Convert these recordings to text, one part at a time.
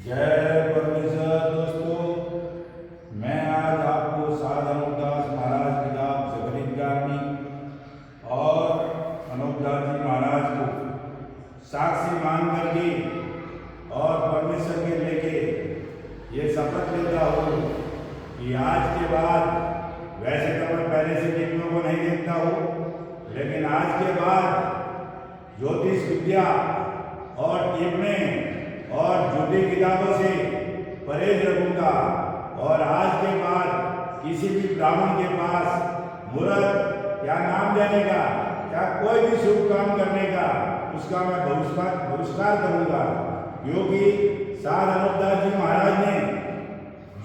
जय परमेश्वर। दोस्तों, मैं आज आपको साध अनूपदास महाराज किताब जगत गारनी और अनूपदास जी महाराज को साक्षी मान करके और परमेश्वर के लेके ये शपथ लेता हूँ कि आज के बाद, वैसे तो मैं पहले से टिप्पणों को नहीं देखता हूँ, लेकिन आज के बाद ज्योतिष विद्या और टिप्पणी और झूठी किताबों से परहेज रखूंगा। और आज के बाद किसी भी ब्राह्मण के पास मुहूर्त या नाम देने का या कोई भी शुभ काम करने का उसका मैं बहिष्कार करूंगा, क्योंकि साध अनूपदास जी महाराज ने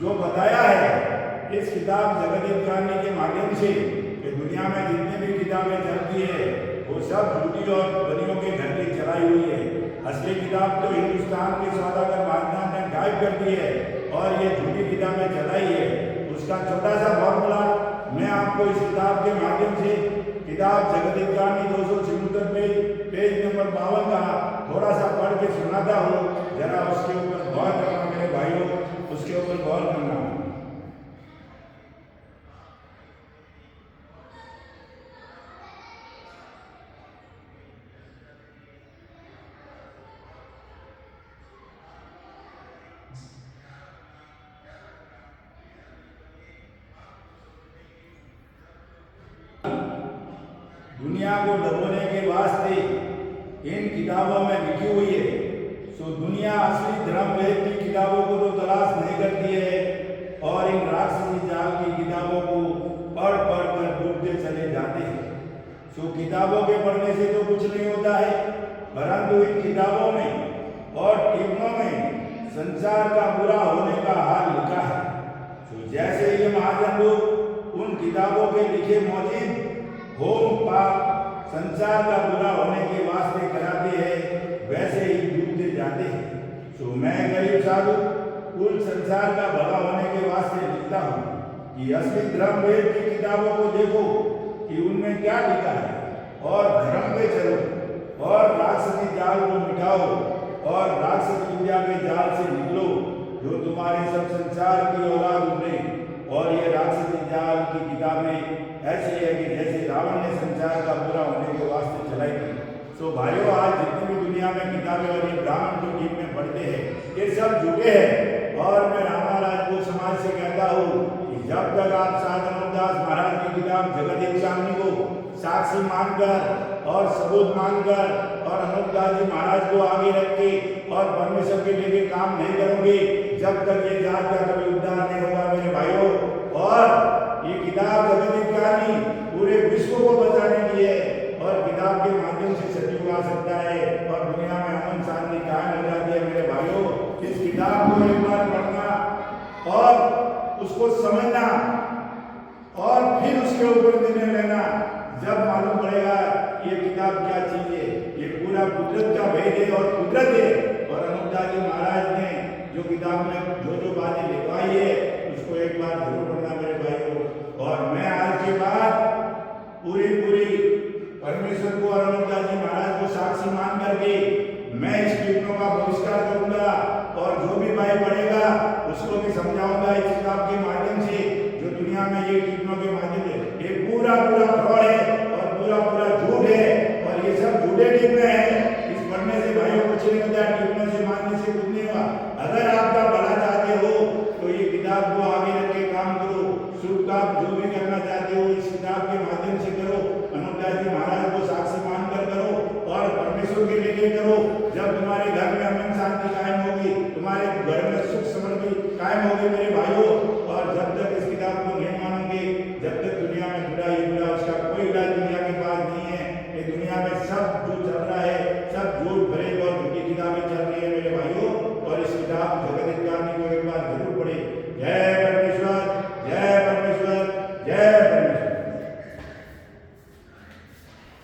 जो बताया है इस किताब जगत गारनी के माध्यम से कि दुनिया में जितनी भी किताबें चलती है वो सब झूठी और बनियों के घर की चलाई हुई है। असली किताब तो हिंदुस्तान के सौदागर महाजन ने गायब कर दी है और ये झूठी किताबें चलाई है। उसका छोटा सा फॉर्मूला मैं आपको इस किताब के माध्यम से, किताब जगत गारनी 276 पेज नंबर 52 का थोड़ा सा पढ़ के सुनाता हूँ। जरा उसके ऊपर गौर करना मेरे भाइयों, उसके ऊपर गौर करना। दुनिया को डुबोने के वास्ते इन किताबों में लिखी हुई है। सो दुनिया असली धर्म वेद की किताबों को तो तलाश नहीं करती है और इन राक्षसी जाल की किताबों को पढ़ पढ़ कर डूबते चले जाते हैं। सो किताबों के पढ़ने से तो कुछ नहीं होता है, परंतु इन किताबों में और टिप्पणों में संसार का बुरा होने का हाल लिखा है। सो जैसे ये महाजन लोग उन किताबों के लिखे मौजूद होम पाप संसार का बुरा होने के वास्ते कराते हैं, वैसे ही डूबते जाते हैं। सो मैं गरीब साधु कुल संसार का भला होने के वास्ते लिखता हूँ कि असली धर्म वेद की किताबों को देखो कि उनमें क्या लिखा है और धर्म पे चलो और राक्षसी जाल को मिटाओ और राक्षस विद्या के जाल से निकलो जो तुम्हारे सब संसार की औलाद उभरे। और ये राक्षसी जाल की किताबें ऐसी है कि जैसे रावण ने संसार का बुरा होने के वास्ते चलाई थी। सो भाइयों, आज जितनी भी दुनिया में किताबें और ये ब्राह्मण जो टीम में पढ़ते हैं ये सब झूठे हैं। और मैं रामा राजपूत समाज से कहता हूँ कि जब तक आप साध अनूपदास महाराज की किताब जगत गारनी को साक्षी मानकर और सबूत मानकर और अनूपदास जी महाराज को आगे रख के और परमेश्वर के लिए काम नहीं करोगे, जब तक ये जात का कभी उद्धार नहीं होगा मेरे भाइयों। और ये किताब जगत गारनी पूरे विश्व को बचाने की है और किताब के माध्यम से सत्य आ सकता है और दुनिया में अमन शांति कायम हो जाती है मेरे भाइयों। इस किताब को एक बार पढ़ना और उसको समझना और फिर उसके ऊपर निर्णय लेना। जब मालूम पड़ेगा ये किताब क्या चीज है, ये पूरा कुदरत का भेद है और कुदरत है। और अनूपदास जी महाराज ने जो किताब में जो बातें लिखवाई है उसको एक बार जरूर पढ़ना मेरे भाइयों। और मैं आज के बाद पूरी परमेश्वर को और